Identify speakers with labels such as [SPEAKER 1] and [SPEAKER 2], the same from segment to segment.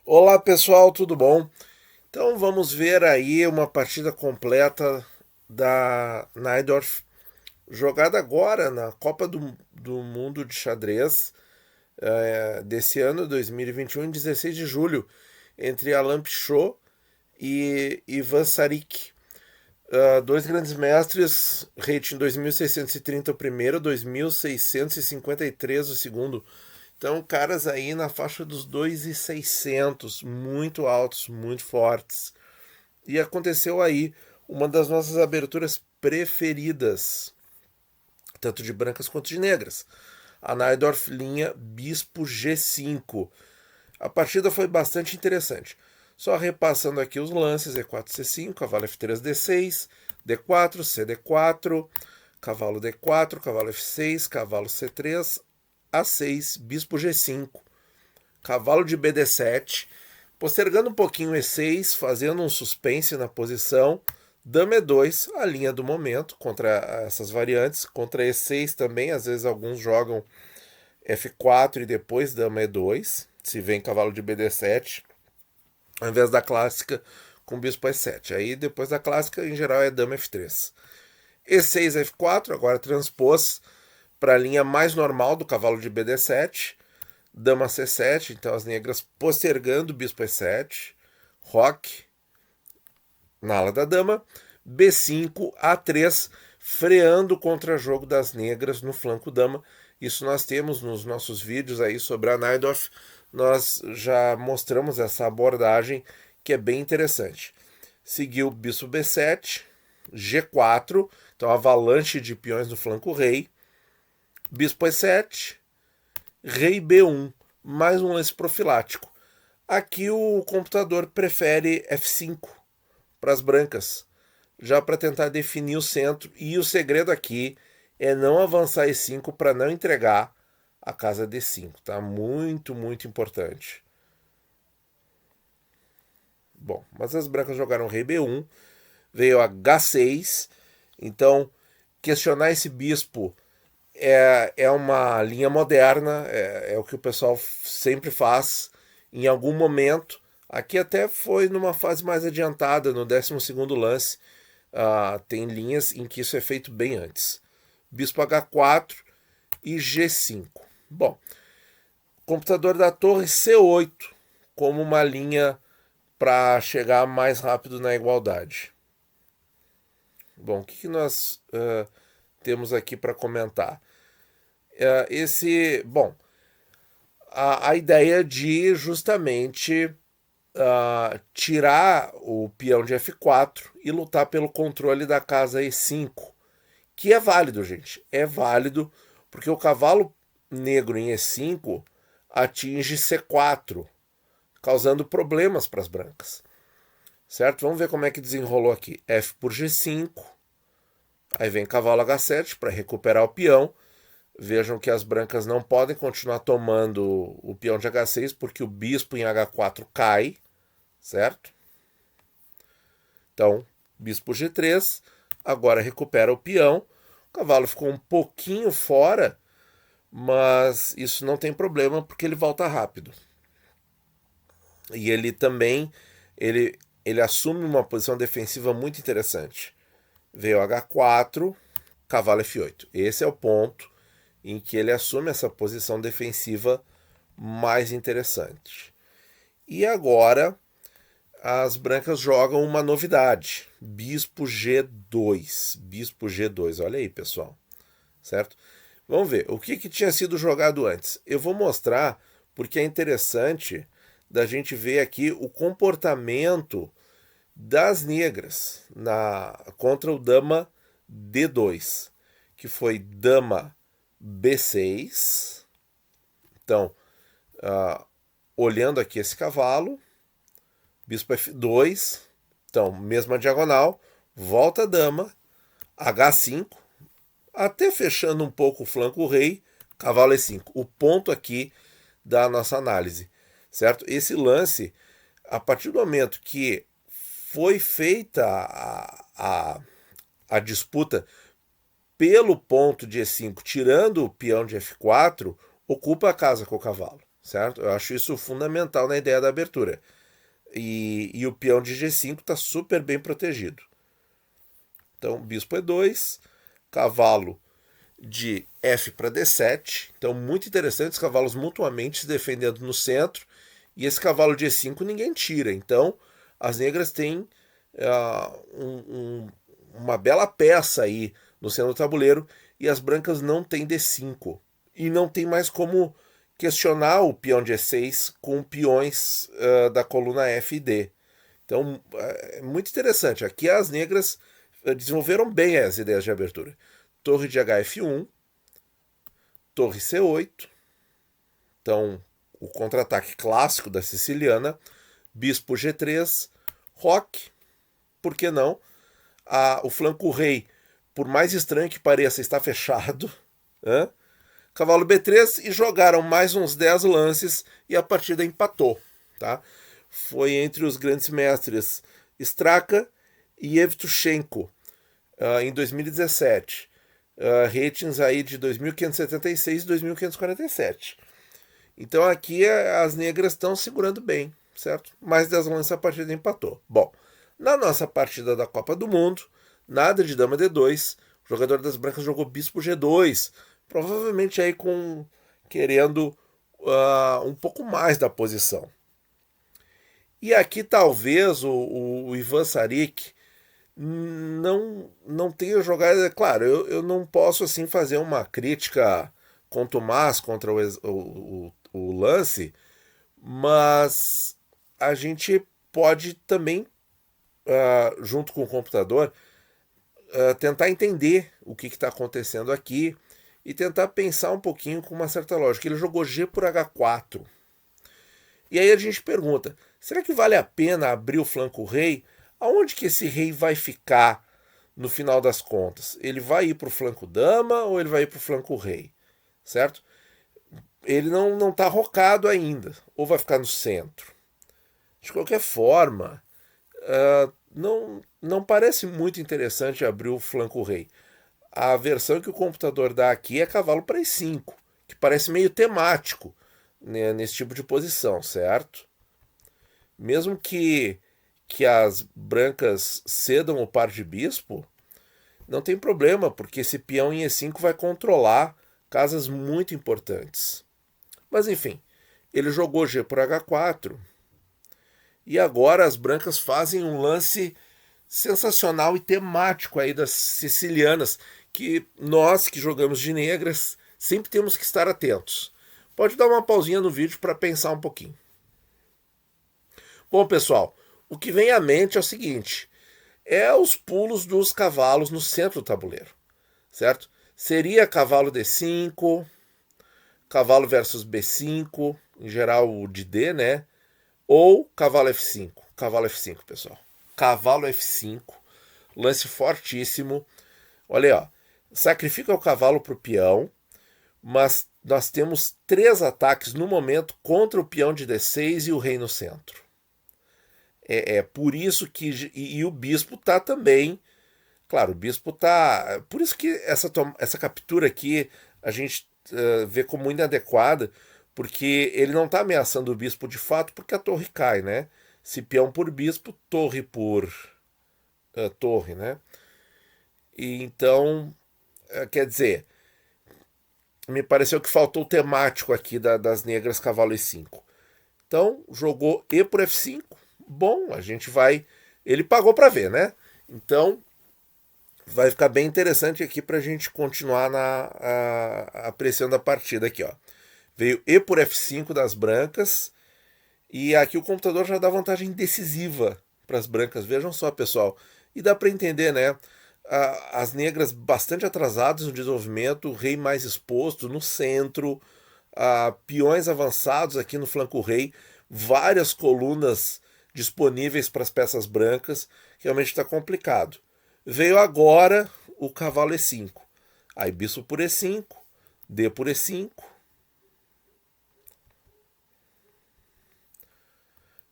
[SPEAKER 1] Olá pessoal, tudo bom? Então vamos ver aí uma partida completa da Najdorf, jogada agora na Copa do Mundo de Xadrez desse ano, 2021, em 16 de julho, entre Alain Pichot e Ivan Sarik. Dois grandes mestres, rating 2630 o primeiro, 2653 o segundo. Então, caras aí na faixa dos 2.600, muito altos, muito fortes. E aconteceu aí uma das nossas aberturas preferidas, tanto de brancas quanto de negras. A Najdorf linha Bispo G5. A partida foi bastante interessante. Só repassando aqui os lances: E4, C5, cavalo F3, D6, D4, CD4, cavalo D4, cavalo F6, cavalo C3, A6, bispo G5, cavalo de BD7, postergando um pouquinho E6, fazendo um suspense na posição, dama E2, a linha do momento contra essas variantes, contra E6 também, às vezes alguns jogam F4 e depois dama E2, se vem cavalo de BD7, ao invés da clássica com bispo E7. Aí depois da clássica, em geral, é dama F3. E6, F4, agora transpôs para a linha mais normal do cavalo de BD7, dama C7, então as negras postergando o bispo E7, roque na ala da dama, B5, A3, freando o contra-jogo das negras no flanco dama. Isso nós temos nos nossos vídeos aí sobre a Najdorf, nós já mostramos essa abordagem que é bem interessante. Seguiu bispo B7, G4, então avalanche de peões no flanco rei, bispo E7, rei B1, mais um lance profilático. Aqui o computador prefere F5 para as brancas, já para tentar definir o centro. E o segredo aqui é não avançar E5 para não entregar a casa D5, tá? Muito, muito importante. Bom, mas as brancas jogaram rei B1, veio H6, então questionar esse bispo é uma linha moderna, é o que o pessoal sempre faz em algum momento. Aqui até foi numa fase mais adiantada, no 12º lance. Tem linhas em que isso é feito bem antes. Bispo H4 e G5. Bom, computador da torre C8 como uma linha para chegar mais rápido na igualdade. Bom, o que nós temos aqui para comentar? A ideia de justamente tirar o peão de F4 e lutar pelo controle da casa E5, que é válido, gente. É válido porque o cavalo negro em E5 atinge C4, causando problemas para as brancas. Certo? Vamos ver como é que desenrolou aqui. F por G5, aí vem cavalo H7 para recuperar o peão. Vejam que as brancas não podem continuar tomando o peão de H6 porque o bispo em H4 cai, certo? Então, bispo G3, agora recupera o peão. O cavalo ficou um pouquinho fora, mas isso não tem problema porque ele volta rápido. E ele também ele assume uma posição defensiva muito interessante. Veio H4, cavalo F8. Esse é o ponto em que ele assume essa posição defensiva mais interessante. E agora as brancas jogam uma novidade: bispo G2. Bispo G2, olha aí, pessoal. Certo? Vamos ver o que tinha sido jogado antes. Eu vou mostrar porque é interessante da gente ver aqui o comportamento das negras contra o dama D2, que foi dama B6. Então, olhando aqui esse cavalo, bispo F2, então, mesma diagonal, volta a dama, H5, até fechando um pouco o flanco rei, cavalo E5. O ponto aqui da nossa análise, certo? Esse lance, a partir do momento que foi feita a disputa pelo ponto de E5, tirando o peão de F4, ocupa a casa com o cavalo, certo? Eu acho isso fundamental na ideia da abertura. E o peão de G5 está super bem protegido. Então, bispo E2, cavalo de F para D7. Então, muito interessante, os cavalos mutuamente se defendendo no centro. E esse cavalo de E5 ninguém tira. Então, as negras têm uma bela peça aí no centro do tabuleiro e as brancas não têm D5. E não tem mais como questionar o peão de E6 com peões da coluna F e D. Então, é muito interessante. Aqui as negras desenvolveram bem as ideias de abertura. Torre de HF1, torre C8. Então, o contra-ataque clássico da siciliana. Bispo G3, roque, por que não? O flanco rei, por mais estranho que pareça, está fechado. Né? Cavalo B3 e jogaram mais uns 10 lances e a partida empatou. Tá? Foi entre os grandes mestres Straka e Yevtushenko em 2017. Ratings aí de 2.576 e 2.547. Então aqui as negras estão segurando bem, certo? Mais 10 lances a partida empatou. Bom, na nossa partida da Copa do Mundo, nada de dama D2. O jogador das brancas jogou bispo G2, provavelmente aí querendo um pouco mais da posição. E aqui talvez o Ivan Sarik não tenha jogado. Claro, eu não posso assim fazer uma crítica contumaz contra o lance, mas a gente pode também, junto com o computador, tentar entender o que está acontecendo aqui e tentar pensar um pouquinho com uma certa lógica. Ele jogou G por H4. E aí a gente pergunta, será que vale a pena abrir o flanco rei? Aonde que esse rei vai ficar no final das contas? Ele vai ir para o flanco dama ou ele vai ir para o flanco rei? Certo? Ele não está rocado ainda, ou vai ficar no centro. De qualquer forma, não parece muito interessante abrir o flanco rei. A versão que o computador dá aqui é cavalo para E5, que parece meio temático, né, nesse tipo de posição, certo? Mesmo que as brancas cedam o par de bispo, não tem problema, porque esse peão em E5 vai controlar casas muito importantes. Mas enfim, ele jogou G por H4 e agora as brancas fazem um lance sensacional e temático aí das sicilianas, que nós que jogamos de negras sempre temos que estar atentos. Pode dar uma pausinha no vídeo para pensar um pouquinho. Bom, pessoal, o que vem à mente é o seguinte: é os pulos dos cavalos no centro do tabuleiro, certo? Seria cavalo D5, cavalo versus B5, em geral o de D, né? Ou cavalo F5. Cavalo F5, pessoal. Cavalo F5, lance fortíssimo. Olha aí, ó. Sacrifica o cavalo para o peão, mas nós temos 3 ataques no momento contra o peão de D6 e o rei no centro. É por isso que. E o bispo tá também. Claro, o bispo tá. Por isso que essa captura aqui a gente vê como inadequada, porque ele não tá ameaçando o bispo de fato, porque a torre cai, né? Se peão por bispo, torre por torre, né? E então, quer dizer, me pareceu que faltou o temático aqui das negras cavalo E5. Então, jogou E por F5. Bom, a gente vai. Ele pagou para ver, né? Então, vai ficar bem interessante aqui para a gente continuar apreciando a partida aqui, ó. Veio E por F5 das brancas e aqui o computador já dá vantagem decisiva para as brancas. Vejam só, pessoal. E dá para entender, né? As negras bastante atrasadas no desenvolvimento, o rei mais exposto no centro, peões avançados aqui no flanco rei, várias colunas disponíveis para as peças brancas. Realmente está complicado. Veio agora o cavalo E5. Aí bispo por E5, D por E5,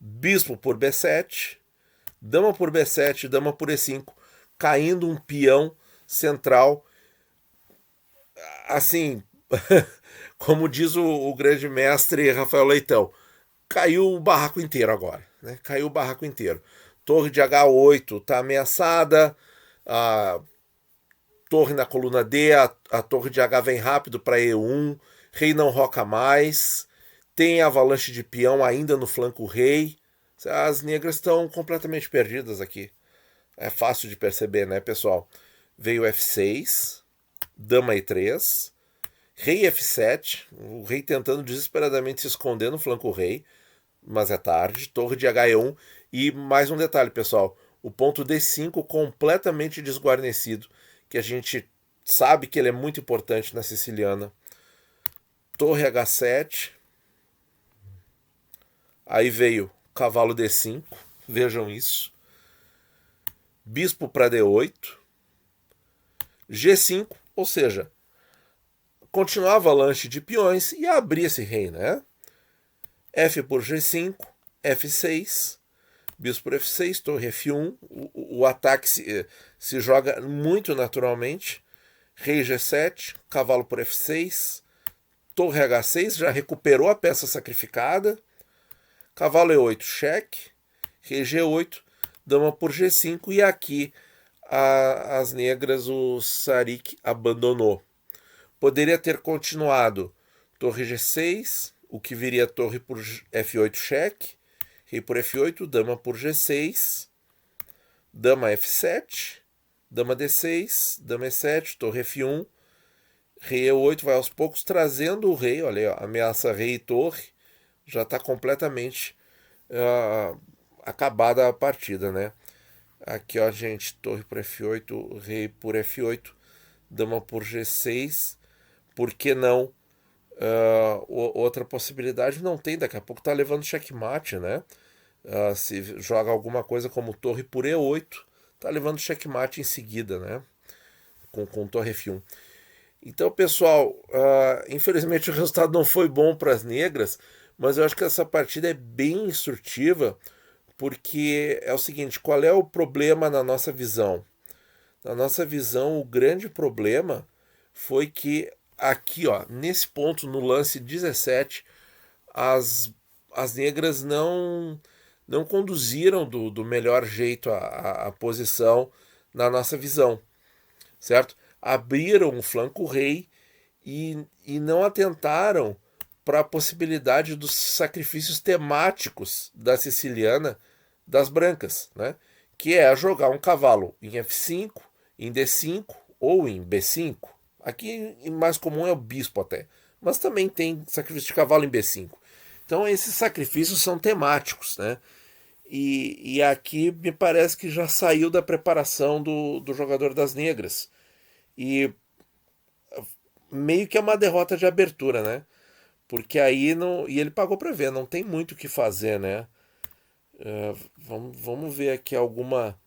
[SPEAKER 1] bispo por B7, dama por B7, dama por E5, caindo um peão central, assim, Como diz o grande mestre Rafael Leitão, caiu o barraco inteiro agora, né? Caiu o barraco inteiro. Torre de H8 está ameaçada, a torre na coluna D, a torre de H vem rápido para E1, rei não roca mais, tem avalanche de peão ainda no flanco rei. As negras estão completamente perdidas aqui. É fácil de perceber, né, pessoal? Veio F6, dama E3, rei F7, o rei tentando desesperadamente se esconder no flanco rei, mas é tarde, torre de H1 e mais um detalhe, pessoal, o ponto D5 completamente desguarnecido, que a gente sabe que ele é muito importante na siciliana. Torre H7, aí veio cavalo D5, vejam isso. Bispo para D8, G5, ou seja, continuava a avalanche de peões e abria esse rei, né? F por G5, F6, bispo por F6, torre F1, o ataque se joga muito naturalmente, rei G7, cavalo por F6, torre H6, já recuperou a peça sacrificada, cavalo E8, cheque, rei G8, dama por G5 e aqui as negras o Saric abandonou. Poderia ter continuado torre G6, o que viria torre por F8 cheque, rei por F8, dama por G6, dama F7, dama D6, dama E7, torre F1, rei E8 vai aos poucos trazendo o rei, olha aí, ó, ameaça rei e torre, já está completamente acabada a partida, né? Aqui, ó, gente, torre por F8, rei por F8, dama por G6, por que não? Outra possibilidade não tem, daqui a pouco tá levando checkmate, né? Se joga alguma coisa como torre por E8, tá levando checkmate em seguida, né? Com torre F1. Então, pessoal, infelizmente o resultado não foi bom para as negras, mas eu acho que essa partida é bem instrutiva, porque é o seguinte, qual é o problema na nossa visão? Na nossa visão, o grande problema foi que aqui, ó, nesse ponto, no lance 17, as negras não conduziram do melhor jeito a posição na nossa visão, certo? Abriram o flanco rei e não atentaram para a possibilidade dos sacrifícios temáticos da siciliana das brancas, né? Que é jogar um cavalo em F5, em D5 ou em B5. Aqui mais comum é o bispo até, mas também tem sacrifício de cavalo em B5. Então esses sacrifícios são temáticos, né? E aqui me parece que já saiu da preparação do jogador das negras. E meio que é uma derrota de abertura, né? Porque aí não. E ele pagou para ver, não tem muito o que fazer, né? Vamos ver aqui alguma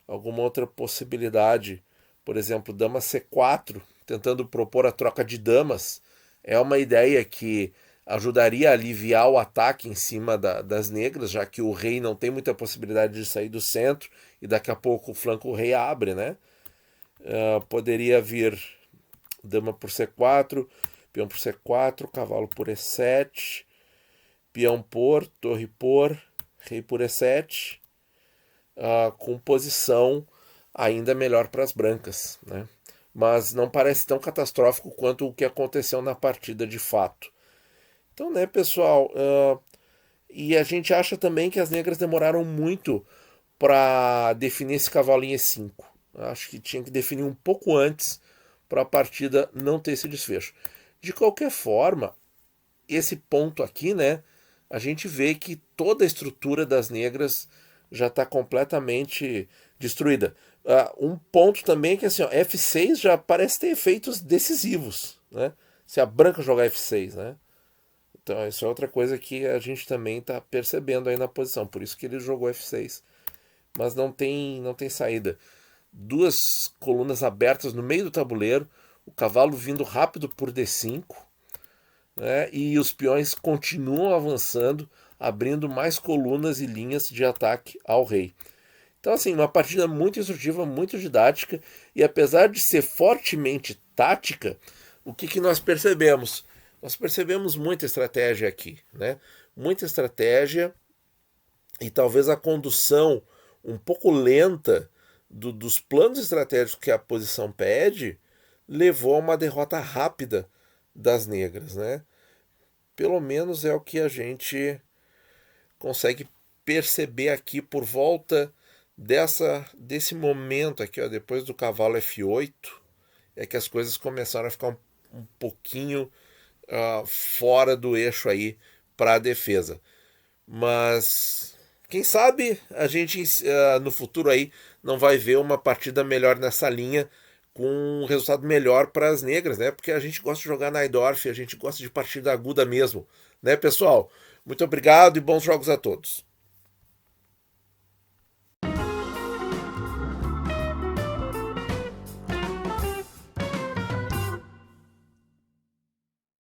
[SPEAKER 1] outra possibilidade. Por exemplo, dama C4, tentando propor a troca de damas. É uma ideia que ajudaria a aliviar o ataque em cima das negras, já que o rei não tem muita possibilidade de sair do centro e daqui a pouco o flanco rei abre, né? Poderia vir dama por C4, peão por C4, cavalo por E7, peão por, torre por, rei por E7, com posição ainda melhor para as brancas, né? Mas não parece tão catastrófico quanto o que aconteceu na partida de fato. Então, né, pessoal, e a gente acha também que as negras demoraram muito para definir esse cavalo em E5. Acho que tinha que definir um pouco antes para a partida não ter esse desfecho. De qualquer forma, esse ponto aqui, né, a gente vê que toda a estrutura das negras já está completamente destruída. Um ponto também é que assim, ó, F6 já parece ter efeitos decisivos, né? Se a branca jogar F6, né? Então isso é outra coisa que a gente também está percebendo aí na posição. Por isso que ele jogou F6. Mas não tem saída. Duas colunas abertas no meio do tabuleiro, o cavalo vindo rápido por D5, né? E os peões continuam avançando, abrindo mais colunas e linhas de ataque ao rei. Então, assim, uma partida muito instrutiva, muito didática, e apesar de ser fortemente tática, o que nós percebemos? nós percebemos muita estratégia aqui, né? Muita estratégia e talvez a condução um pouco lenta dos planos estratégicos que a posição pede levou a uma derrota rápida das negras, né? Pelo menos é o que a gente consegue perceber aqui por volta desse momento aqui, ó, depois do cavalo F8, é que as coisas começaram a ficar um pouquinho fora do eixo aí para a defesa. Mas quem sabe a gente no futuro aí não vai ver uma partida melhor nessa linha, com um resultado melhor para as negras, né? Porque a gente gosta de jogar na Najdorf, a gente gosta de partida aguda mesmo, né, pessoal? Muito obrigado e bons jogos a todos.